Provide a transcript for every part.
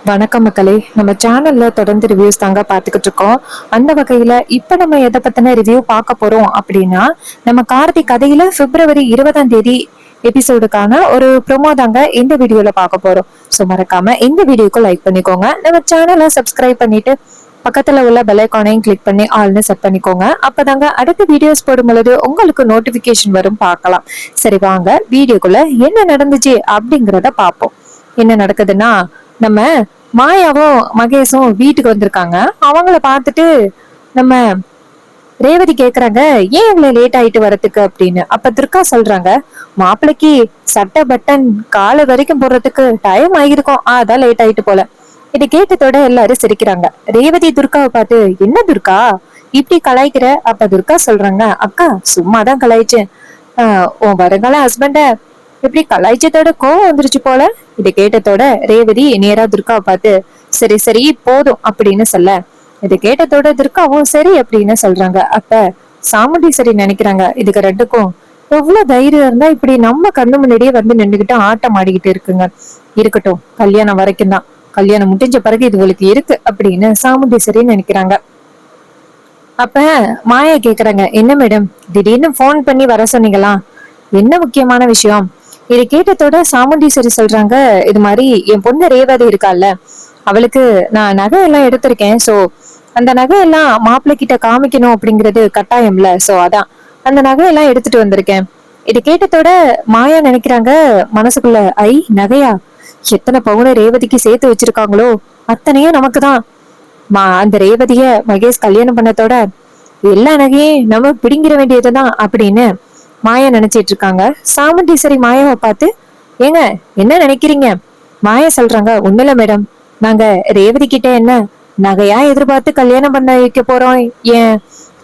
வணக்கம் மக்களே. நம்ம சேனல்ல தொடர்ந்து ரிவ்யூஸ் தாங்க பாத்துக்கிட்டு இருக்கோம். அந்த வகையில இப்ப நம்ம எதை பத்தின ரிவ்யூ பார்க்க போறோம் அப்படின்னா, நம்ம கார்த்திக் கதையில பிப்ரவரி 20ஆம் தேதி எபிசோடுக்கான ஒரு ப்ரோமோ தாங்க இந்த வீடியோல பார்க்க போறோம். சோ மறக்காம இந்த வீடியோக்கு லைக் பண்ணிக்கோங்க, நம்ம சேனலை சப்ஸ்கிரைப் பண்ணிட்டு பக்கத்துல உள்ள பெல் ஐகானையும் கிளிக் பண்ணி ஆல்னு செட் பண்ணிக்கோங்க. அப்பதாங்க அடுத்த வீடியோஸ் போடும் பொழுது உங்களுக்கு நோட்டிபிகேஷன் வரும், பார்க்கலாம். சரி வாங்க வீடியோக்குள்ள என்ன நடந்துச்சு அப்படிங்கறத பார்ப்போம். என்ன நடக்குதுன்னா, நம்ம மாயாவும் மகேஷும் வீட்டுக்கு வந்திருக்காங்க. அவங்கள பார்த்துட்டு நம்ம ரேவதி கேக்குறாங்க, ஏன் இவ்வளவு லேட் ஆயிட்டு வரதுக்கு அப்படின்னு. அப்ப துர்கா சொல்றாங்க, மாப்பிளைக்கு சட்டை பட்டன் காலை வரைக்கும் போடுறதுக்கு டைம் ஆகிருக்கும், அதான் லேட் ஆயிட்டு போல. இதை கேட்டதோட எல்லாரும் சிரிக்கிறாங்க. ரேவதி துர்காவை பார்த்து, என்ன துர்கா இப்படி கலாய்க்கிற? அப்ப துர்கா சொல்றாங்க, அக்கா சும்மாதான் கலாய்ச்சேன். உன் வருங்கால ஹஸ்பண்ட இப்படி கலாய்ச்சதோட கோவம் வந்துருச்சு போல. இதை கேட்டதோட ரேவதி நேரா துர்காவை பார்த்து, சரி சரி போதும் அப்படின்னு சொல்ல, இதை கேட்டதோட துர்காவும் சரி அப்படின்னு சொல்றாங்க. அப்ப சாமுண்டீஸ்வரி நினைக்கிறாங்க, இதுக்கு ரெண்டுக்கும் எவ்வளவு தைரியம் இருந்தா இப்படி நம்ம கண்ணு முன்னாடியே வந்து நின்றுகிட்டு ஆட்டம் ஆடிக்கிட்டு இருக்குங்க. இருக்கட்டும், கல்யாணம் வரைக்கும் தான், கல்யாணம் முடிஞ்ச பிறகு இதுகளுக்கு இருக்கு அப்படின்னு சாமுண்டீஸ்வரி நினைக்கிறாங்க. அப்ப மாயா கேக்குறாங்க, என்ன மேடம் திடீர்னு போன் பண்ணி வர சொன்னீங்களா, என்ன முக்கியமான விஷயம்? இதை கேட்டதோட சாமுண்டீஸ்வரி சொல்றாங்க, இது மாதிரி என் பொண்ணு ரேவதி இருக்கால, அவளுக்கு நான் நகை எல்லாம் எடுத்திருக்கேன். சோ அந்த நகையெல்லாம் மாப்பிள்ளை கிட்ட காமிக்கணும் அப்படிங்கிறது கட்டாயம்ல. சோ அதான் அந்த நகையெல்லாம் எடுத்துட்டு வந்திருக்கேன். இது கேட்டதோட மாயா நினைக்கிறாங்க மனசுக்குள்ள, ஐ நகையா, எத்தனை பவுன ரேவதிக்கு சேர்த்து வச்சிருக்காங்களோ அத்தனையும் நமக்குதான். அந்த ரேவதிய மகேஷ் கல்யாணம் பண்ணதோட எல்லா நகையும் நம்ம பிடிங்கிற வேண்டியதுதான் அப்படின்னு மாயா நினைச்சிட்டு இருக்காங்க. சாமுண்டீஸ்வரி மாயாவை பார்த்து, ஏங்க என்ன நினைக்கிறீங்க? மாயா சொல்றாங்க, ஒண்ணுல மேடம், நாங்க ரேவதி கிட்ட என்ன நகையா எதிர்பார்த்து கல்யாணம் பண்ண வைக்க போறோம். என்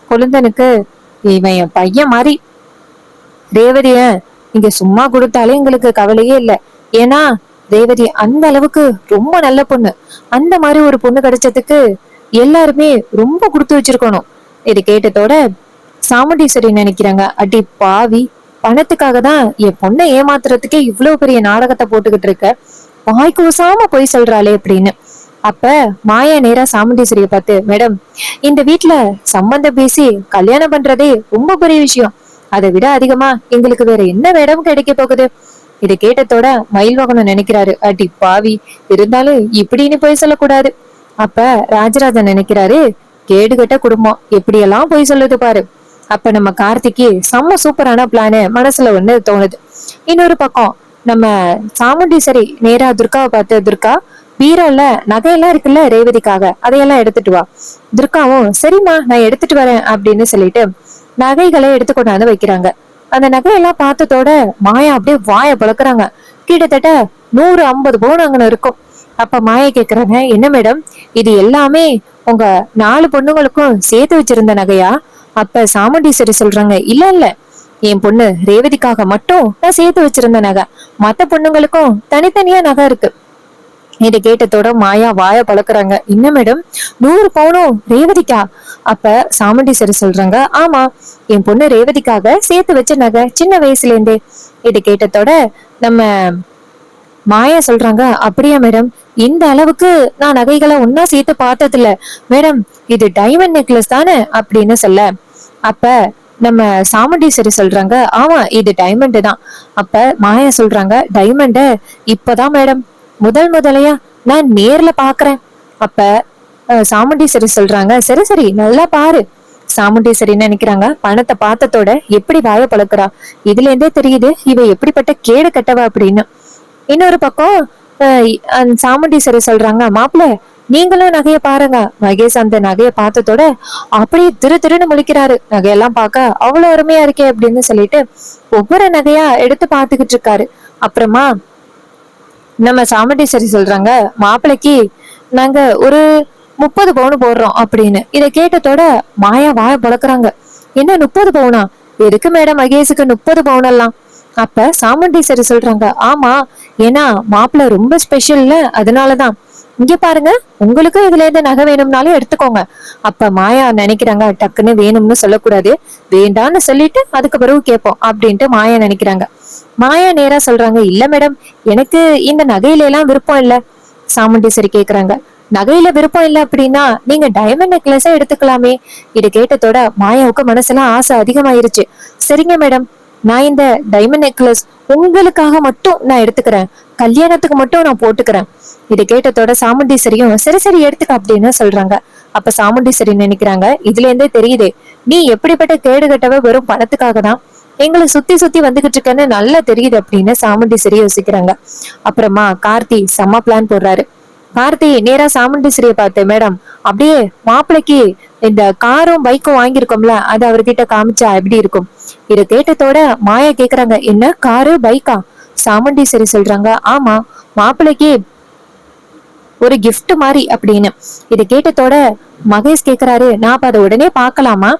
கொழுந்தனுக்கு இவன் என் பையன் மாதிரி. ரேவதிய இங்க சும்மா கொடுத்தாலே எங்களுக்கு கவலையே இல்லை. ஏன்னா ரேவதி அந்த அளவுக்கு ரொம்ப நல்ல பொண்ணு. அந்த மாதிரி ஒரு பொண்ணு கிடைச்சதுக்கு எல்லாருமே ரொம்ப கொடுத்து வச்சிருக்கணும். இது கேட்டதோட சாமுண்டீஸ்வரி நினைக்கிறாங்க, அடி பாவி, பணத்துக்காக தான் என் பொண்ணை ஏமாத்துறதுக்கே இவ்வளவு பெரிய நாடகத்தை போட்டுக்கிட்டு இருக்க, வாய்க்கு உசாம போய் சொல்றாளே அப்படின்னு. அப்ப மாயா நேரா சாமுண்டீஸ்வரிய பார்த்து, மேடம் இந்த வீட்டுல சம்பந்தம் பேசி கல்யாணம் பண்றதே ரொம்ப பெரிய விஷயம். அதை விட அதிகமா எங்களுக்கு வேற என்ன மேடம் கிடைக்க போகுது? இதை கேட்டதோட மயில்வாகனம் நினைக்கிறாரு, அடி பாவி, இருந்தாலும் இப்படின்னு போய் சொல்லக்கூடாது. அப்ப ராஜராஜன் நினைக்கிறாரு, கேடுகட்ட குடும்பம் எப்படியெல்லாம் போய் சொல்லுது பாரு. அப்ப நம்ம கார்த்திக்கு செம்ம சூப்பரான பிளானு மனசுல ஒண்ணு தோணுது. இன்னொரு பக்கம் நம்ம சாமுண்டீஸ்வரி நேரா துர்காவை பார்த்து, துர்கா பீரோல நகையெல்லாம் இருக்குல்ல ரேவதிக்காக, அதையெல்லாம் எடுத்துட்டு வா. துர்காவும் சரிம்மா நான் எடுத்துட்டு வரேன் அப்படின்னு சொல்லிட்டு நகைகளை எடுத்து கொண்டாந்து வைக்கிறாங்க. அந்த நகையெல்லாம் பார்த்ததோட மாயா அப்படியே வாய பழக்கிறாங்க. கிட்டத்தட்ட 150 பவுன் அங்கன இருக்கும். அப்ப மாயா கேக்குறாங்க, என்ன மேடம் இது எல்லாமே உங்க 4 பொண்ணுங்களுக்கும் சேர்த்து வச்சிருந்த நகையா? அப்ப சாமுண்டீஸ்வரி சொல்றாங்க, இல்ல இல்ல, என் பொண்ணு ரேவதிக்காக மட்டும் நான் சேர்த்து வச்சிருந்த நகை, மத்த பொண்ணுங்களுக்கும் தனித்தனியா நகை இருக்கு. இதை கேட்டதோட மாயா வாய பழக்கிறாங்க, என்ன மேடம் 100 பவுனும் ரேவதிக்கா? அப்ப சாமுண்டீஸ்வரி சொல்றாங்க, ஆமா, என் பொண்ணு ரேவதிக்காக சேர்த்து வச்ச நகை சின்ன வயசுல இருந்தே. இதை கேட்டதோட நம்ம மாயா சொல்றாங்க, அப்படியா மேடம், இந்த அளவுக்கு நான் நகைகளை ஒன்னா சேர்த்து பார்த்தது இல்ல மேடம், இது டைமண்ட் நெக்லஸ் தானே அப்படின்னு சொல்ல, அப்ப நம்ம சாமுண்டீஸ்வரி சொல்றாங்க, ஆமா இது டைமண்ட் தான். அப்ப மாயா சொல்றாங்க, டைமண்ட இப்பதான் மேடம் முதலையா நான் நேர்ல பாக்குறேன். அப்ப சாமுண்டீஸ்வரி சொல்றாங்க, சரி சரி நல்லா பாரு. சாமுண்டீஸ்வரி நினைக்கிறாங்க, பணத்தை பார்த்ததோட எப்படி வாய பழக்கிறா, இதுல இருந்தே தெரியுது இவ எப்படிப்பட்ட கேடு கட்டவா அப்படின்னு. இன்னொரு பக்கம் சாமுண்டீஸ்வரி சொல்றாங்க, மாப்பிள்ள நீங்களும் நகைய பாருங்க. மகேஷ் அந்த நகைய பார்த்ததோட அப்படியே திருன்னு முழிக்கிறாரு. நகையெல்லாம் பார்க்க அவ்வளவு அருமையா இருக்கே அப்படின்னு சொல்லிட்டு ஒவ்வொரு நகையா எடுத்து பாத்துக்கிட்டு இருக்காரு. அப்புறமா நம்ம சாமுண்டீஸ்வரி சொல்றாங்க, மாப்பிள்ளைக்கு நாங்க ஒரு 30 பவுன் போடுறோம் அப்படின்னு. இதை கேட்டதோட மாயா வாய பழக்கிறாங்க, என்ன 30 பவுனா? எதுக்கு மேடம் மகேஷுக்கு 30 பவுன் எல்லாம்? அப்ப சாமுண்டீஸ்வரி சொல்றாங்க, ஆமா, ஏன்னா மாப்பிள்ள ரொம்ப ஸ்பெஷல்ல, அதனாலதான். இங்க பாருங்க, உங்களுக்கு இதுல இருந்து நகை வேணும்னாலும் எடுத்துக்கோங்க. அப்ப மாயா நினைக்கிறாங்க, டக்குன்னு வேணும்னு சொல்லக்கூடாது, வேண்டான்னு சொல்லிட்டு அதுக்கு பிறகு கேட்போம் அப்படின்ட்டு மாயா நினைக்கிறாங்க. மாயா நேரா சொல்றாங்க, இல்ல மேடம், எனக்கு இந்த நகையில எல்லாம் விருப்பம் இல்ல. சாமுண்டீஸ்வரி கேக்குறாங்க. நகையில விருப்பம் இல்ல அப்படின்னா நீங்க டைமண்ட் நெக்லஸா எடுத்துக்கலாமே. இது கேட்டதோட மாயாவுக்கு மனசுல ஆசை அதிகமாயிருச்சு. சரிங்க மேடம், நான் இந்த டைமண்ட் நெக்லஸ் உங்களுக்காக மட்டும் நான் எடுத்துக்கிறேன், கல்யாணத்துக்கு மட்டும் நான் போட்டுக்கிறேன். இது கேட்டதோட சாமுண்டீஸ்வரியும் சரி சரி எடுத்துக்க அப்படின்னு சொல்றாங்க. அப்ப சாமுண்டீஸ்வரி நினைக்கிறாங்க, இதுல இருந்தே தெரியுதே நீ எப்படிப்பட்ட கேடு கட்டவ, வெறும் பணத்துக்காக தான் எங்களை சுத்தி சுத்தி வந்துகிட்டு இருக்கேன்னு நல்லா தெரியுது அப்படின்னு சாமுண்டீஸ்வரி யோசிக்கிறாங்க. அப்புறமா கார்த்தி செம்ம பிளான் போடுறாரு. கார்த்தி நேரா சாமுண்டீஸ்வரியை பார்த்து, மேடம் அப்படியே மாப்பிள்ளைக்கு இந்த காரும் பைக்கும் வாங்கியிருக்கோம்ல அது அவர்கிட்ட காமிச்சா எப்படி இருக்கும். இதை கேட்டதோட மாயா கேக்குறாங்க, என்ன காரு பைக்கா? சாமுண்டீஸ்வரி சொல்றாங்க, ஆமா, மாப்பிள்ளைக்கு ஒரு கிஃப்ட் மாதிரி அப்படின்னு. இதை கேட்டதோட மகேஷ் கேக்குறாரு, நான் அப்ப அதை உடனே பாக்கலாமா?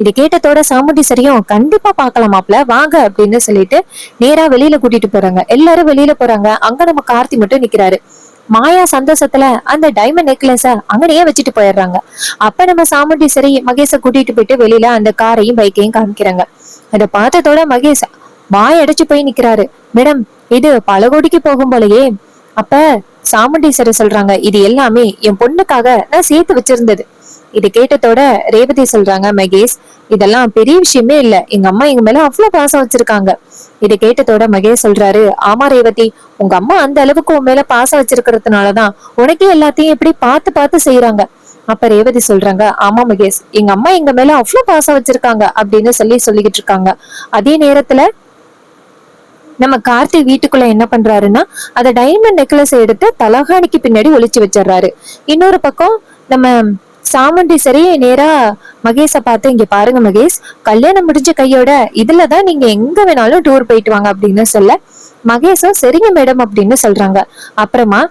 இது கேட்டதோட சாமுண்டீஸ்வரியும் கண்டிப்பா பாக்கலாமாப்ல, வாங்க அப்படின்னு சொல்லிட்டு நேரா வெளியில கூட்டிட்டு போறாங்க. எல்லாரும் வெளியில போறாங்க. அங்க நம்ம கார்த்தி மட்டும் நிக்கிறாரு. மாயா சந்தோஷத்துல அந்த டைமண்ட் நெக்லஸ அங்கனையே வச்சுட்டு போயிடுறாங்க. அப்ப நம்ம சாமுண்டீஸ்வரி மகேஷ கூட்டிட்டு போயிட்டு வெளியில அந்த காரையும் பைக்கையும் காமிக்கிறாங்க. அதை பார்த்ததோட மகேஷ் வாய் அடைச்சு போய் நிக்கிறாரு. மேடம், இது பல கோடிக்கு போகும் போலயே. அப்ப சாமுண்டீஸ்வரி சொல்றாங்க, இது எல்லாமே என் பொண்ணுக்காக நான் சேர்த்து வச்சிருந்தது. இது கேட்டதோட ரேவதி சொல்றாங்க, மகேஷ் இதெல்லாம் பெரிய விஷயமே இல்ல, எங்க அம்மா எங்க மேல அவ்வளவு பாசம் வச்சிருக்காங்க. இதை கேட்டதோட மகேஷ் சொல்றாரு, ஆமா ரேவதி, உங்க அம்மா அந்த அளவுக்கு உன் மேல பாசம் வச்சிருக்கிறதுனாலதான் உனக்கே எல்லாத்தையும் எப்படி பார்த்து பார்த்து செய்யறாங்க. அப்ப ரேவதி சொல்றாங்க, ஆமா மகேஷ், எங்க அம்மா எங்க மேல அவ்வளவு பாசம் வச்சிருக்காங்க அப்படின்னு சொல்லிக்கிட்டு இருக்காங்க. அதே நேரத்துல நம்ம கார்த்திக் வீட்டுக்குள்ள என்ன பண்றாருன்னா அந்த டைமண்ட் நெக்லஸ் எடுத்து தலகாணிக்கு பின்னாடி ஒளிச்சு வச்சிடறாரு. இன்னொரு பக்கம் நம்ம சாமுண்டீஸ்வரி நேரா மகேஷ பார்த்து, இங்க பாருங்க மகேஷ், கல்யாணம் முடிஞ்ச கையோட இதுலதான் நீங்க எங்க வேணாலும் டூர் போயிட்டு வாங்க அப்படின்னு சொல்ல மகேஷும் சரிங்க மேடம் அப்படின்னு சொல்றாங்க. அப்புறமா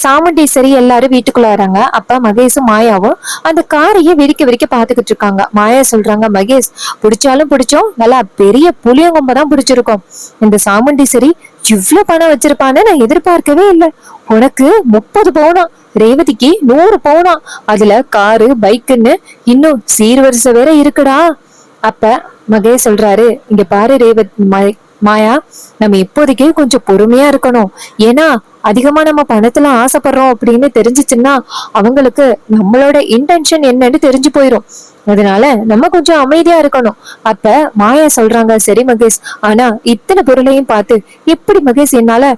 சாமுண்டீஸ்வரி எல்லாரும் வீட்டுக்குள்ள வராங்க. அப்ப மகேஷும் மாயாவும் அந்த காரையே விரிக்க பாத்துக்கிட்டு இருக்காங்க. மாயா சொல்றாங்க, மகேஷ் பிடிச்சாலும் பிடிச்சோம், நல்லா பெரிய புளியங்கொம்ப தான் பிடிச்சிருக்கோம். இந்த சாமுண்டீஸ்வரி இவ்வளவு பணம் வச்சிருப்பான்னு நான் எதிர்பார்க்கவே இல்லை. உனக்கு 30 பவுனா, ரேவதிக்கு 100 பவுனா, அதுல காரு பைக்குன்னு இன்னும் சீர்வரிசை வேற இருக்குடா. அப்ப மகேஷ் சொல்றாரு, இங்க பாரு மாயா, நம்ம இப்போதைக்கு கொஞ்சம் பொறுமையா இருக்கணும். ஏன்னா அதிகமா நம்ம பணத்துல ஆசைப்படுறோம் அப்படின்னு தெரிஞ்சிச்சுன்னா அவங்களுக்கு நம்மளோட இன்டென்ஷன் என்னன்னு தெரிஞ்சு போயிரும். அதனால நம்ம கொஞ்சம் அமைதியா இருக்கணும். அப்ப மாயா சொல்றாங்க, சரி மகேஷ், ஆனா இத்தனை பொருளையும் பார்த்து எப்படி மகேஷ் என்னால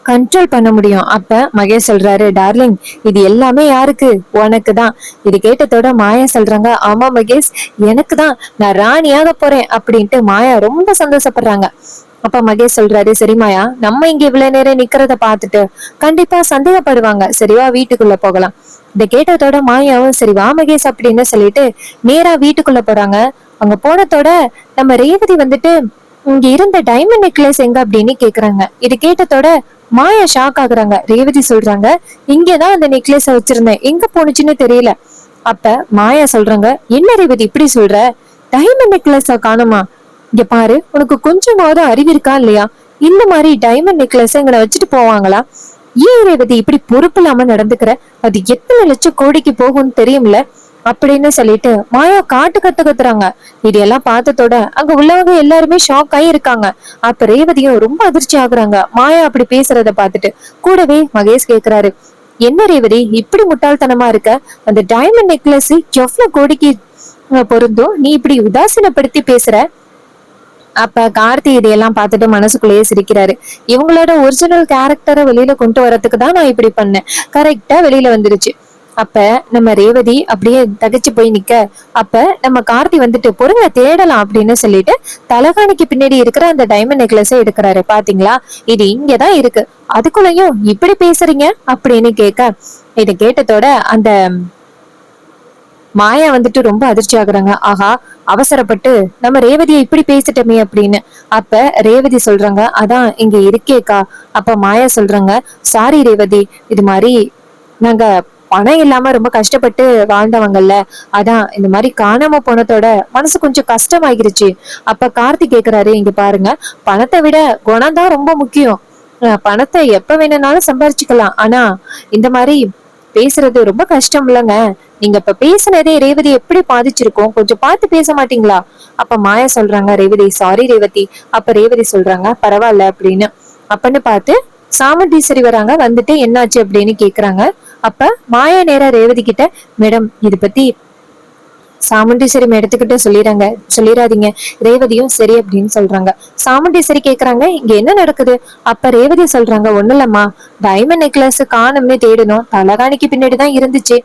கண்ட்ரோல் பண்ண முடியும்? அப்ப மகேஷ் சொல்றாரு, டார்லிங் இது எல்லாமே யாருக்கு? உனக்கு தான். இது கேட்டதோட மாயா சொல்றாங்க, ஆமா மகேஷ், எனக்கு தான், நான் ராணியாக போறேன் அப்படின்ட்டு மாயா ரொம்ப சந்தோஷப்படுறாங்க. அப்ப மகேஷ் சொல்றாரு, சரி மாயா, நம்ம இங்க இவ்வளவு நேரம் நிக்கிறத பாத்துட்டு கண்டிப்பா சந்தேகப்படுவாங்க, சரிவா வீட்டுக்குள்ள போகலாம். இதை கேட்டதோட மாயாவும் சரி வா மகேஷ் அப்படின்னு சொல்லிட்டு நேரா வீட்டுக்குள்ள போறாங்க. அங்க போனதோட நம்ம ரேவதி வந்துட்டு, இங்க இருந்த டைமண்ட் நெக்லஸ் எங்க அப்படின்னு கேக்குறாங்க. இது கேட்டதோட மாயா ஷாக் ஆகுறாங்க. ரேவதி சொல்றாங்க, இங்கதான் அந்த நெக்லஸ வச்சிருந்தேன், எங்க போனுச்சுன்னு தெரியல. அப்ப மாயா சொல்றாங்க, என்ன ரேவதி இப்படி சொல்ற, டைமண்ட் நெக்லஸ காணுமா? இங்க பாரு, உனக்கு கொஞ்சமாவது அறிவு இருக்கா இல்லையா? இந்த மாதிரி டைமண்ட் நெக்லஸ் எங்களை வச்சுட்டு போவாங்களா? ஏன் ரேவதி இப்படி பொறுப்பு இல்லாம நடந்துக்கிற? அது எத்தனை லட்சம் கோடிக்கு போகும்னு தெரியும்ல அப்படின்னு சொல்லிட்டு மாயா காட்டு கத்துறாங்க. இதெல்லாம் பார்த்ததோட அங்க உள்ளவங்க எல்லாருமே ஷாக் ஆகி இருக்காங்க. அப்ப ரேவதியும் ரொம்ப அதிர்ச்சி ஆகுறாங்க மாயா அப்படி பேசுறத பார்த்துட்டு. கூடவே மகேஷ் கேக்குறாரு, என்ன ரேவதி இப்படி முட்டாள்தனமா இருக்க? அந்த டைமண்ட் நெக்லஸ் எவ்வளவு கோடிக்கு பொருந்தும், நீ இப்படி உதாசீனப்படுத்தி பேசுற? அப்ப கார்த்தி இதையெல்லாம் பார்த்துட்டு மனசுக்குள்ளேயே சிரிக்கிறாரு. இவங்களோட ஒரிஜினல் கேரக்டரை வெளியில கொண்டு வரதுக்கு தான் நான் இப்படி பண்ணேன், கரெக்டா வெளியில வந்துருச்சு. அப்ப நம்ம ரேவதி அப்படியே தகச்சு போய் நிக்க, அப்ப நம்ம கார்த்தி வந்துட்டு பொறுங்க தேடலாம் அப்படின்னு சொல்லிட்டு தலகாணிக்கு பின்னாடி இருக்கிற அந்த டைமண்ட் நெக்லஸ எடுக்கிறாரு. பாத்தீங்களா, இது இங்கதான் இருக்கு, அதுக்குள்ளயும் இப்படி பேசுறீங்க அப்படின்னு கேட்க, இதை கேட்டதோட அந்த மாயா வந்துட்டு ரொம்ப அதிர்ச்சி ஆகுறாங்க. ஆஹா, அவசரப்பட்டு நம்ம ரேவதியை இப்படி பேசிட்டோமே அப்படின்னு. அப்ப ரேவதி சொல்றாங்க, அதான் இங்க இருக்கேக்கா. அப்ப மாயா சொல்றாங்க, சாரி ரேவதி, இது மாதிரி நாங்க பணம் இல்லாம ரொம்ப கஷ்டப்பட்டு வாழ்ந்தவங்கல்ல, அதான் இந்த மாதிரி காணாம போனதோட மனசு கொஞ்சம் கஷ்டமாகிருச்சு. அப்ப கார்த்தி கேக்குறாரு, இங்க பாருங்க, பணத்தை விட குணம் தான் ரொம்ப முக்கியம். பணத்தை எப்ப வேணும்னாலும் சம்பாரிச்சுக்கலாம், ஆனா இந்த மாதிரி பேசுறது ரொம்ப கஷ்டம் இல்லைங்க. நீங்க இப்ப பேசுனதே ரேவதி எப்படி பாதிச்சிருக்கோம், கொஞ்சம் பார்த்து பேச மாட்டீங்களா? அப்ப மாயா சொல்றாங்க, ரேவதி சாரி ரேவதி. அப்ப ரேவதி சொல்றாங்க, பரவாயில்ல அப்படின்னு. அப்பன்னு பார்த்து சாமுண்டீஸ்வரி வராங்க. வந்துட்டு என்னாச்சு அப்படின்னு கேக்குறாங்க. அப்ப மாயா நேரா ரேவதி கிட்ட, மேடம் இது பத்தி சாமுண்டீஸ்வரி மேடத்துக்கிட்ட சொல்லிடாதீங்க. ரேவதியும் சரி அப்படின்னு சொல்றாங்க. சாமுண்டீஸ்வரி கேக்குறாங்க, இங்க என்ன நடக்குது? அப்ப ரேவதி சொல்றாங்க, ஒண்ணு இல்லம்மா, டைமண்ட் நெக்லஸ் காணும்னு தேடணும், தலகாணிக்கு பின்னாடிதான் இருந்துச்சு.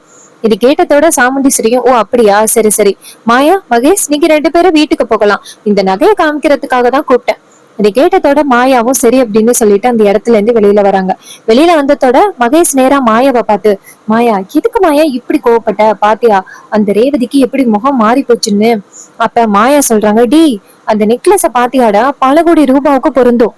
இது கேட்டதோட சாமுண்டீஸ்வரியும், ஓ அப்படியா, சரி சரி, மாயா மகேஷ் நீங்க 2 பேரும் வீட்டுக்கு போகலாம், இந்த நகையை காமிக்கிறதுக்காக தான் கூப்பிட்டேன். இதை கேட்டதோட மாயாவும் சரி அப்படின்னு சொல்லிட்டு அந்த இடத்துல இருந்து வெளியில வராங்க. வெளியில வந்ததோட மகேஷ் நேரா மாயாவை பார்த்து, மாயா எதுக்கு மாயா இப்படி கோவப்பட்ட, பாத்தியா அந்த ரேவதிக்கு எப்படி முகம் மாறி போச்சுன்னு. அப்ப மாயா சொல்றாங்க, டி அந்த நெக்லஸ பாத்தியாடா, பல கோடி ரூபாவுக்கு பொருந்தும்,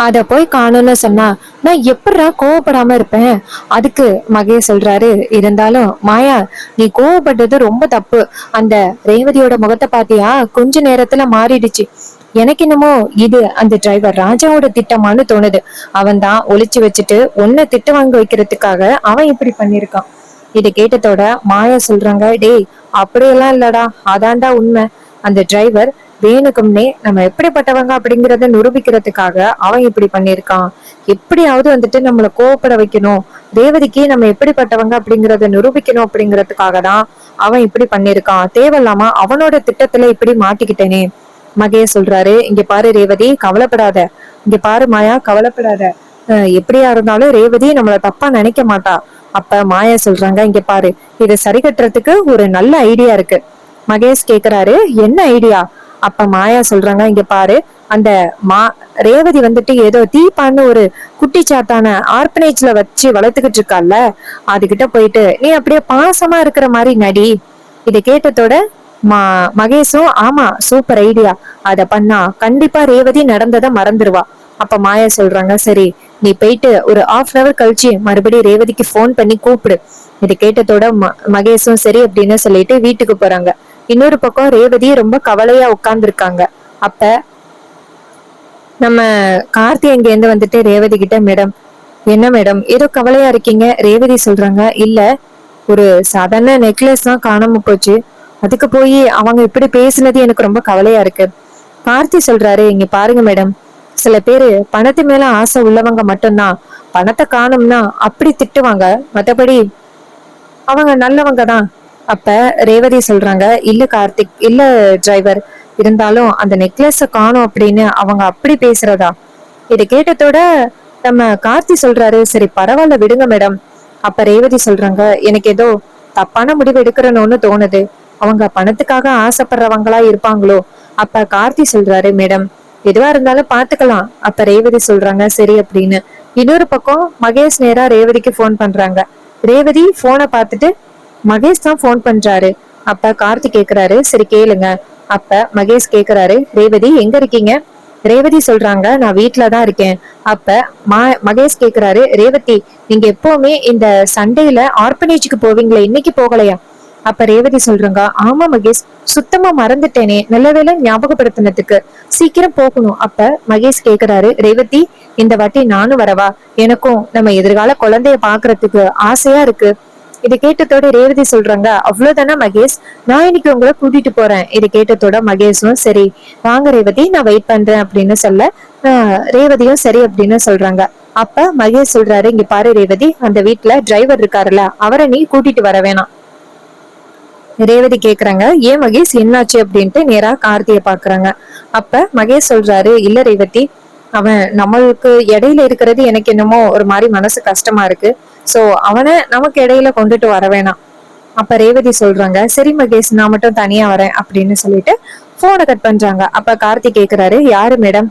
அத போய் காணும்னு சொன்னா நான் எப்படா கோவப்படாம இருப்பேன். அதுக்கு மகேஷ் சொல்றாரு, இருந்தாலும் மாயா நீ கோவப்பட்டது ரொம்ப தப்பு. அந்த ரேவதியோட முகத்தை பாத்தியா, கொஞ்ச நேரத்துல மாறிடுச்சு. எனக்கு என்னமோ இது அந்த டிரைவர் ராஜாவோட திட்டமானு தோணுது. அவன் தான் ஒளிச்சு வச்சுட்டு உன்னை திட்டு வாங்க வைக்கிறதுக்காக அவன் இப்படி பண்ணிருக்கான். இதை கேட்டதோட மாயா சொல்றாங்க, டேய் அப்படியெல்லாம் இல்லடா, அதான்டா உண்மை. அந்த டிரைவர் வேணுக்கும்னே நம்ம எப்படிப்பட்டவங்க அப்படிங்கறத நிரூபிக்கிறதுக்காக அவன் இப்படி பண்ணிருக்கான். எப்படியாவது வந்துட்டு நம்மளை கோவப்பட வைக்கணும், ரேவதிக்கு நம்ம எப்படிப்பட்டவங்க அப்படிங்கறத நிரூபிக்கணும் அப்படிங்கறதுக்காக தான் அவன் இப்படி பண்ணிருக்கான். தேவையில்லாம அவனோட திட்டத்துல இப்படி மாட்டிக்கிட்டேனே. மகேஷ் சொல்றாரு, இங்க பாரு ரேவதி கவலைப்படாத, இங்க பாரு மாயா கவலைப்படாத, எப்படியா இருந்தாலும் ரேவதி நம்மள தப்பா நினைக்க மாட்டா. அப்ப மாயா சொல்றாங்க, இங்க பாரு இதை சரி கட்டுறதுக்கு ஒரு நல்ல ஐடியா இருக்கு. மகேஷ் கேக்குறாரு, என்ன ஐடியா? அப்ப மாயா சொல்றாங்க, இங்க பாரு அந்த ரேவதி வந்துட்டு ஏதோ தீபான்னு ஒரு குட்டிச்சாத்தான ஆர்பனேஜ்ல வச்சு வளர்த்துக்கிட்டு இருக்கால, அதுகிட்ட போயிட்டு நீ அப்படியே பாசமா இருக்கிற மாதிரி நடி. இதை கேட்டதோட மகேஷும், ஆமா சூப்பர் ஐடியா, அத பண்ணா கண்டிப்பா ரேவதி நடந்ததை மறந்துடுவா. அப்ப மாயா சொல்றாங்க, சரி நீ போயிட்டு ஒரு 1/2 hour கழிச்சு மறுபடியும் ரேவதிக்கு போன் பண்ணி கூப்பிடு. இது கேட்டதோட மகேஷும் சரி அப்படின்னு சொல்லிட்டு வீட்டுக்கு போறாங்க. இன்னொரு பக்கம் ரேவதி ரொம்ப கவலையா உட்கார்ந்து இருக்காங்க. அப்ப நம்ம கார்த்தி அங்க இருந்து வந்துட்டு ரேவதி கிட்ட, மேடம் என்ன மேடம் ஏதோ கவலையா இருக்கீங்க? ரேவதி சொல்றாங்க, இல்ல ஒரு சாதாரண நெக்லஸ் தான் காணாம போச்சு, அதுக்கு போய் அவங்க இப்படி பேசுனது எனக்கு ரொம்ப கவலையா இருக்கு. கார்த்தி சொல்றாரு, இங்க பாருங்க மேடம், சில பேரு பணத்து மேல ஆசை உள்ளவங்க மட்டும்தான் பணத்தை காணும்னா அப்படி திட்டுவாங்க, மத்தபடி அவங்க நல்லவங்க தான். அப்ப ரேவதி சொல்றாங்க, இல்ல கார்த்திக், இல்ல டிரைவர், இருந்தாலும் அந்த நெக்லஸ காணும் அப்படின்னு அவங்க அப்படி பேசுறதா? இதை கேட்டதோட நம்ம கார்த்தி சொல்றாரு, சரி பரவாயில்ல விடுங்க மேடம். அப்ப ரேவதி சொல்றாங்க, எனக்கு ஏதோ தப்பான முடிவு எடுக்கிறனோன்னு தோணுது, அவங்க பணத்துக்காக ஆசைப்படுறவங்களா இருப்பாங்களோ. அப்ப கார்த்தி சொல்றாரு, மேடம் எதுவா இருந்தாலும் பாத்துக்கலாம். அப்ப ரேவதி சொல்றாங்க, சரி அப்படின்னு. இன்னொரு பக்கம் மகேஷ் நேரா ரேவதிக்கு போன் பண்றாங்க. ரேவதி போனை பார்த்துட்டு, மகேஷ் தான் போன் பண்றாரு. அப்ப கார்த்தி கேக்குறாரு, சரி கேளுங்க. அப்ப மகேஷ் கேக்குறாரு, ரேவதி எங்க இருக்கீங்க? ரேவதி சொல்றாங்க, நான் வீட்டுலதான் இருக்கேன். அப்ப மகேஷ் கேக்குறாரு, ரேவதி நீங்க எப்பவுமே இந்த சண்டேல ஆர்பனேஜுக்கு போவீங்களே, இன்னைக்கு போகலையா? அப்ப ரேவதி சொல்றாங்க, ஆமா மகேஷ், சுத்தமா மறந்துட்டேனே, நல்ல வேளை ஞாபகப்படுத்தினதுக்கு, சீக்கிரம் போகணும். அப்ப மகேஷ் கேக்குறாரு, ரேவதி இந்த வாட்டி நானும் வரவா? எனக்கும் நம்ம எதிர்கால குழந்தைய பாக்குறதுக்கு ஆசையா இருக்கு. இதை கேட்டதோட ரேவதி சொல்றாங்க, அவ்வளவுதானே மகேஷ், நான் இன்னைக்கு உங்களை கூட்டிட்டு போறேன். இதை கேட்டதோட மகேஷும், சரி வாங்க ரேவதி, நான் வெயிட் பண்றேன் அப்படின்னு சொல்ல ரேவதியும் சரி அப்படின்னு சொல்றாங்க. அப்ப மகேஷ் சொல்றாரு, இங்க பாரு ரேவதி, அந்த வீட்டுல டிரைவர் இருக்காருல்ல, அவரை நீ கூட்டிட்டு வர வேணாம். ரேவதி கேக்குறாங்க, ஏன் மகேஷ் என்னாச்சு அப்படின்ட்டு நேரா கார்த்திய பாக்குறாங்க. அப்ப மகேஷ் சொல்றாரு, இல்ல ரேவதி, அவன் நம்மளுக்கு இடையில இருக்கிறது எனக்கு என்னமோ ஒரு மாதிரி மனசு கஷ்டமா இருக்கு. சோ அவனை நமக்கு இடையில கொண்டுட்டு வர வேணாம். அப்ப ரேவதி சொல்றாங்க, சரி மகேஷ், நான் மட்டும் தனியா வரேன் அப்படின்னு சொல்லிட்டு போனை கட் பண்றாங்க. அப்ப கார்த்தி கேக்குறாரு, யாரு மேடம்?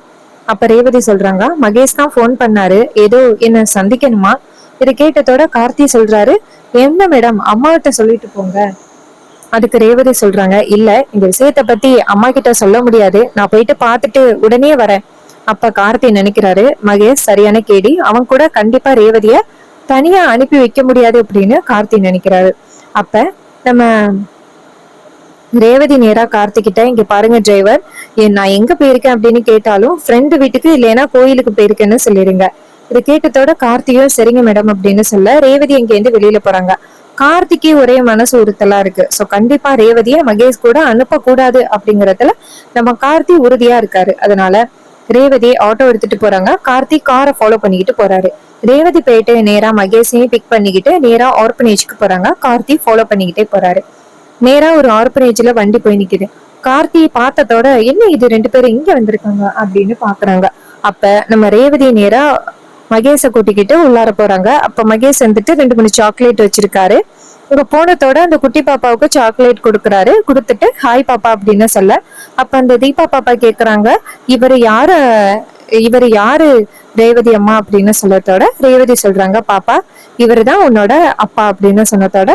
அப்ப ரேவதி சொல்றாங்க, மகேஷ் தான் போன் பண்ணாரு, ஏதோ என்ன சந்திக்கணுமா. இதை கேட்டதோட கார்த்தி சொல்றாரு, என்ன மேடம், அம்மாவிட்ட சொல்லிட்டு போங்க. அதுக்கு ரேவதி சொல்றாங்க, இல்ல இந்த விஷயத்த பத்தி அம்மா கிட்ட சொல்ல முடியாது, நான் போயிட்டு பாத்துட்டு உடனே வரேன். அப்ப கார்த்தி நினைக்கிறாரு, மகேஷ் சரியான கேடி, அவன் கூட கண்டிப்பா ரேவதிய தனியா அனுப்பி வைக்க முடியாது அப்படின்னு கார்த்தி நினைக்கிறாரு. அப்ப நம்ம ரேவதி நேரா கார்த்திகிட்ட, இங்க பாருங்க டிரைவர், நான் எங்க போயிருக்கேன் அப்படின்னு கேட்டாலும் ஃப்ரெண்டு வீட்டுக்கு இல்லைன்னா கோயிலுக்கு போயிருக்கேன்னு சொல்லிருங்க. இதை கேட்டதோட கார்த்தியும் சரிங்க மேடம் அப்படின்னு சொல்ல ரேவதி இங்க இருந்து வெளியில போறாங்க. கார்த்திக்கு ஒரே மனசு உறுத்தலா இருக்கு. சோ கண்டிப்பா ரேவதிய மகேஷ் கூட அனுப்ப கூடாது அப்படிங்கறதுல நம்ம கார்த்தி உறுதியா இருக்காரு. அதனால ரேவதி ஆட்டோ எடுத்துட்டு போறாங்க. கார்த்திக் காரை ஃபாலோ பண்ணிக்கிட்டு போறாரு. ரேவதி போயிட்டு நேரா மகேஷையும் பிக் பண்ணிக்கிட்டு நேரா ஆர்பனேஜ்க்கு போறாங்க. கார்த்திக் ஃபாலோ பண்ணிக்கிட்டே போறாரு. நேரா ஒரு ஆர்பனேஜ்ல வண்டி போய் நிக்குது. கார்த்தி பார்த்ததோட என்ன இது 2 பேரும் இங்க வந்திருக்காங்க அப்படின்னு பாக்குறாங்க. அப்ப நம்ம ரேவதி நேரா மகேஷ கூட்டிக்கிட்டு உள்ளார போறாங்க. அப்ப மகேஷ் வந்துட்டு 2-3 சாக்லேட் வச்சிருக்காரு. இவங்க போனதோட அந்த குட்டி பாப்பாவுக்கு சாக்லேட் கொடுக்குறாரு. கொடுத்துட்டு ஹாய் பாப்பா அப்படின்னு சொல்ல, அப்ப அந்த தீபா பாப்பா கேக்குறாங்க, இவரு யாரு இவரு யாரு ரேவதி அம்மா அப்படின்னு சொல்லத்தோட ரேவதி சொல்றாங்க, பாப்பா இவருதான் உன்னோட அப்பா அப்படின்னு சொன்னதோட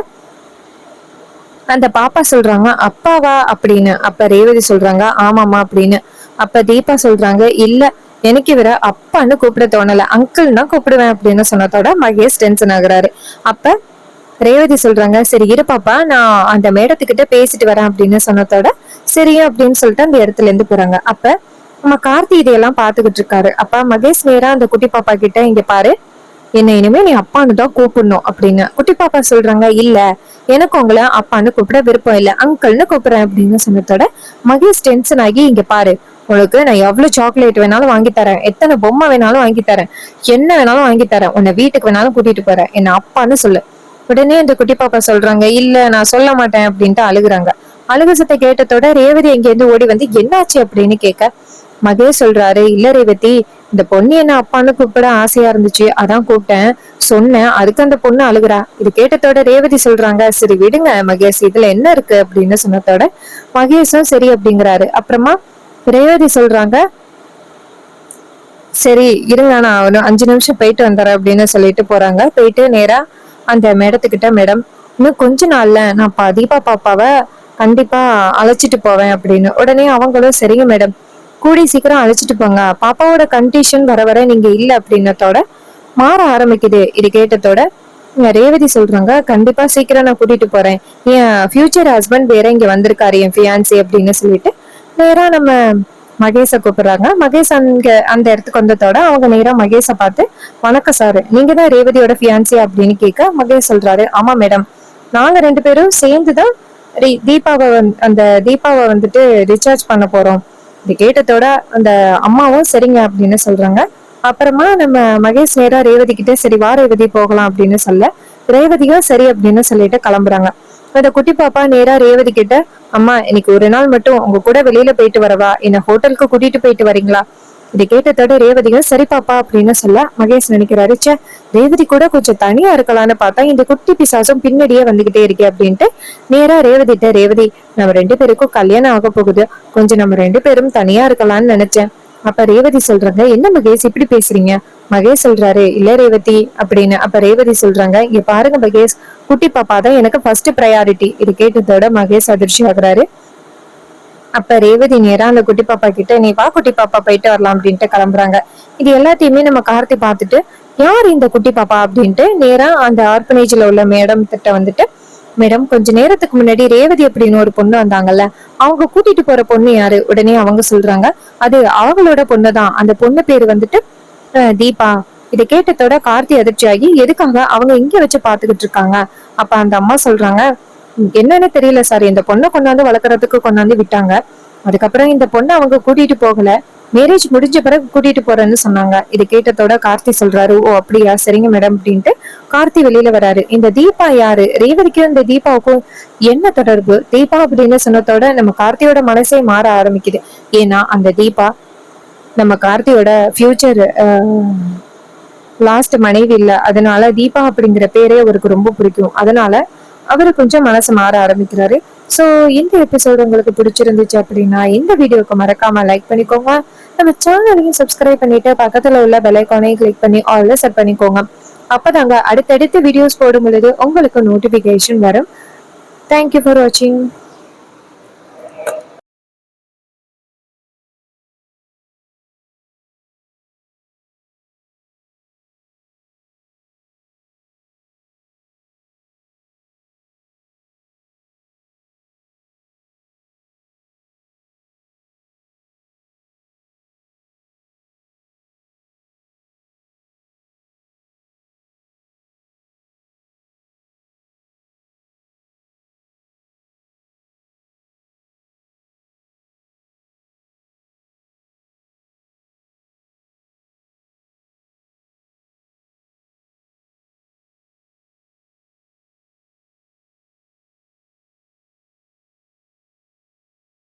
அந்த பாப்பா சொல்றாங்க, அப்பாவா அப்படின்னு. அப்ப ரேவதி சொல்றாங்க, ஆமாமா அப்படின்னு. அப்ப தீபா சொல்றாங்க, இல்ல எனக்கு இவர அப்பான்னு கூப்பிட தோணல, அங்கிள் தான் கூப்பிடுவேன் அப்படின்னு சொன்னதோட மகேஷ் டென்ஷன் ஆகுறாரு. அப்ப ரேவதி சொல்றாங்க, சரி இரு பாப்பா, நான் அந்த மேடத்துக்கிட்ட பேசிட்டு வரேன் அப்படின்னு சொன்னதோட சரியா அப்படின்னு சொல்லிட்டு அந்த இடத்துல இருந்து போறாங்க. அப்ப நம்ம கார்த்தி இதையெல்லாம் பாத்துக்கிட்டு இருக்காரு. அப்ப மகேஷ் நேரா அந்த குட்டி பாப்பா கிட்ட, இங்க பாரு, என்ன இனிமே நீ அப்பான்னு தான் கூப்பிடணும் அப்படின்னு. குட்டி பாப்பா சொல்றாங்க, இல்ல எனக்கு உங்களை அப்பான்னு கூப்பிட விருப்பம் இல்ல, அங்கிள்னு கூப்பிடுறேன் அப்படின்னு சொன்னதோட மகேஷ் டென்ஷன் ஆகி, இங்க பாரு, உனக்கு நான் எவ்வளவு சாக்லேட் வேணாலும் வாங்கி தரேன், எத்தனை பொம்மை வேணாலும் வாங்கி தரேன், என்ன வேணாலும் வாங்கி தரேன், உன்னை வீட்டுக்கு வேணாலும் கூட்டிட்டு போறேன், என்ன அப்பான்னு சொல்லு. உடனே அந்த குட்டி பாப்பா சொல்றாங்க, இல்ல நான் சொல்ல மாட்டேன் அப்படின்ட்டு அழுகுறாங்க. அழுகு சத்தை கேட்டதோட ரேவதி எங்க இருந்து ஓடி வந்து என்னாச்சு அப்படின்னு கேட்க, மகேஷ் சொல்றாரு, இல்ல ரேவதி, இந்த பொண்ணு என்ன அப்பான்னு கூப்பிட ஆசையா இருந்துச்சு, அதான் கூப்பிட்டேன் சொன்னேன், அதுக்கு அந்த பொண்ணு அழுகுறா. இது கேட்டதோட ரேவதி சொல்றாங்க, சரி விடுங்க மகேஷ், இதுல என்ன இருக்கு அப்படின்னு சொன்னதோட மகேஷும் சரி அப்படிங்கிறாரு. அப்புறமா ரேவதி சொல்றாங்க, சரி இருங்க நான் ஒரு 5 நிமிஷம் போயிட்டு வந்துடுறேன் அப்படின்னு சொல்லிட்டு போறாங்க. போயிட்டு நேரா அந்த மேடத்துக்கிட்ட, மேடம் இன்னும் கொஞ்ச நாள்ல நான் தீபா பாப்பாவை கண்டிப்பா அழைச்சிட்டு போவேன் அப்படின்னு. உடனே அவங்களும் சரிங்க மேடம், கூடி சீக்கிரம் அழைச்சிட்டு போங்க, பாப்பாவோட கண்டிஷன் வர வர நீங்க இல்ல அப்படின்னதோட மாற ஆரம்பிக்குது. இது கேட்டதோட ரேவதி சொல்றாங்க, கண்டிப்பா சீக்கிரம் நான் கூட்டிட்டு போறேன், என் ஃபியூச்சர் ஹஸ்பண்ட் வேற இங்க வந்திருக்காரு, என் ஃபியான்சி அப்படின்னு சொல்லிட்டு நேரா நம்ம மகேஷ கூப்பிடுறாங்க. மகேஷ் அங்க அந்த இடத்துக்கு வந்ததோட அவங்க நேரா மகேஷ பார்த்து, வணக்கம் சார், நீங்க தான் ரேவதியோட ஃபியான்சி அப்படின்னு கேட்க மகேஷ் சொல்றாரு, ஆமா மேடம், நாங்க 2 பேரும் சேர்ந்துதான் அந்த தீபாவை வந்துட்டு ரீசார்ஜ் பண்ண போறோம். இது கேட்டதோட அந்த அம்மாவும் சரிங்க அப்படின்னு சொல்றாங்க. அப்புறமா நம்ம மகேஷ் நேரா ரேவதி கிட்ட, சரி வா ரேவதி போகலாம் அப்படின்னு சொல்ல ரேவதியும் சரி அப்படின்னு சொல்லிட்டு கிளம்புறாங்க. அந்த குட்டி பாப்பா நேரா ரேவதி கிட்ட, அம்மா இன்னைக்கு ஒரு நாள் மட்டும் உங்க கூட வெளியில போயிட்டு வரவா, என்ன ஹோட்டலுக்கு கூட்டிட்டு போயிட்டு வரீங்களா. இதை கேட்டதோட ரேவதியும் சரி பாப்பா அப்படின்னு சொல்ல மகேஷ் நினைக்கிறாரு, சே ரேவதி கூட கொஞ்சம் தனியா இருக்கலாம்னு பார்த்தா இந்த குட்டி பிசாசும் பின்னாடியே வந்துகிட்டே இருக்கே அப்படின்ட்டு நேரா ரேவதிட்ட, ரேவதி நம்ம 2 பேருக்கும் கல்யாணம் ஆக போகுது, கொஞ்சம் நம்ம 2 பேரும் தனியா இருக்கலாம்னு நினைச்சேன். அப்ப ரேவதி சொல்றாங்க, என்ன மகேஷ் இப்படி பேசுறீங்க. மகேஷ் சொல்றாரு, இல்ல ரேவதி அப்படின்னு. அப்ப ரேவதி சொல்றாங்க, இங்க பாருங்க மகேஷ், குட்டி பாப்பா தான் எனக்கு ஃபர்ஸ்ட் ப்ரையாரிட்டி. இது கேட்டதோட மகேஷ் அதிர்ச்சி ஆகுறாரு. அப்ப ரேவதி நேரா அந்த குட்டி பாப்பா கிட்ட, நீ வா குட்டி பாப்பா போயிட்டு வரலாம் அப்படின்ட்டு கிளம்புறாங்க. இது எல்லாத்தையுமே நம்ம கார்த்தி பார்த்துட்டு, யார் இந்த குட்டி பாப்பா அப்படின்ட்டு நேரா அந்த ஆர்பனேஜ்ல உள்ள மேடம் கிட்ட வந்துட்டு, மேடம் கொஞ்ச நேரத்துக்கு முன்னாடி ரேவதி அப்படின்னு ஒரு பொண்ணு வந்தாங்கல்ல, அவங்க கூட்டிட்டு போற பொண்ணு யாரு. உடனே அவங்க சொல்றாங்க, அது அவங்களோட பொண்ணுதான், அந்த பொண்ணு பேரு வந்துட்டு தீபா. இதை கேட்டதோட கார்த்தி அதிர்ச்சியாகி, எதுக்காக அவங்க இங்க வச்சு பாத்துக்கிட்டு இருக்காங்க. அப்ப அந்த அம்மா சொல்றாங்க, என்னன்னு தெரியல சார், இந்த பொண்ணை கொண்டாந்து வளர்க்கறதுக்கு கொண்டாந்து விட்டாங்க, அதுக்கப்புறம் இந்த பொண்ணை அவங்க கூட்டிட்டு போகல, மேரேஜ் முடிஞ்ச பிறகு கூட்டிட்டு போறேன்னு சொன்னாங்க. இது கேட்டதோட கார்த்தி சொல்றாரு, ஓ அப்படியா, சரிங்க மேடம் அப்படின்ட்டு கார்த்தி வெளியில வராரு. இந்த தீபா யாரு, ரேவதிக்கும் இந்த தீபாவுக்கும் என்ன தொடர்பு. தீபா அப்படின்னு சொன்னதோட நம்ம கார்த்தியோட மனசே மாற ஆரம்பிக்குது. ஏன்னா அந்த தீபா நம்ம கார்த்தியோட ஃபியூச்சர் லாஸ்ட் மனைவி இல்ல, அதனால தீபா அப்படிங்கிற பேரே அவருக்கு ரொம்ப பிடிக்கும். அதனால அவரு கொஞ்சம் மனசு மாற ஆரம்பிக்கிறாரு. சோ இந்த எபிசோடு உங்களுக்கு பிடிச்சிருந்துச்சு அப்படின்னா இந்த வீடியோக்கு மறக்காம லைக் பண்ணிக்கோங்க. நம்ம சேனலையும் சப்ஸ்கிரைப் பண்ணிட்டு பக்கத்துல உள்ள பெல் ஐகானையும் கிளிக் பண்ணி ஆல்ல செட் பண்ணிக்கோங்க. அப்பதாங்க அடுத்தடுத்து வீடியோஸ் போடும் பொழுது உங்களுக்கு நோட்டிபிகேஷன் வரும். தேங்க்யூ ஃபார் வாட்சிங்.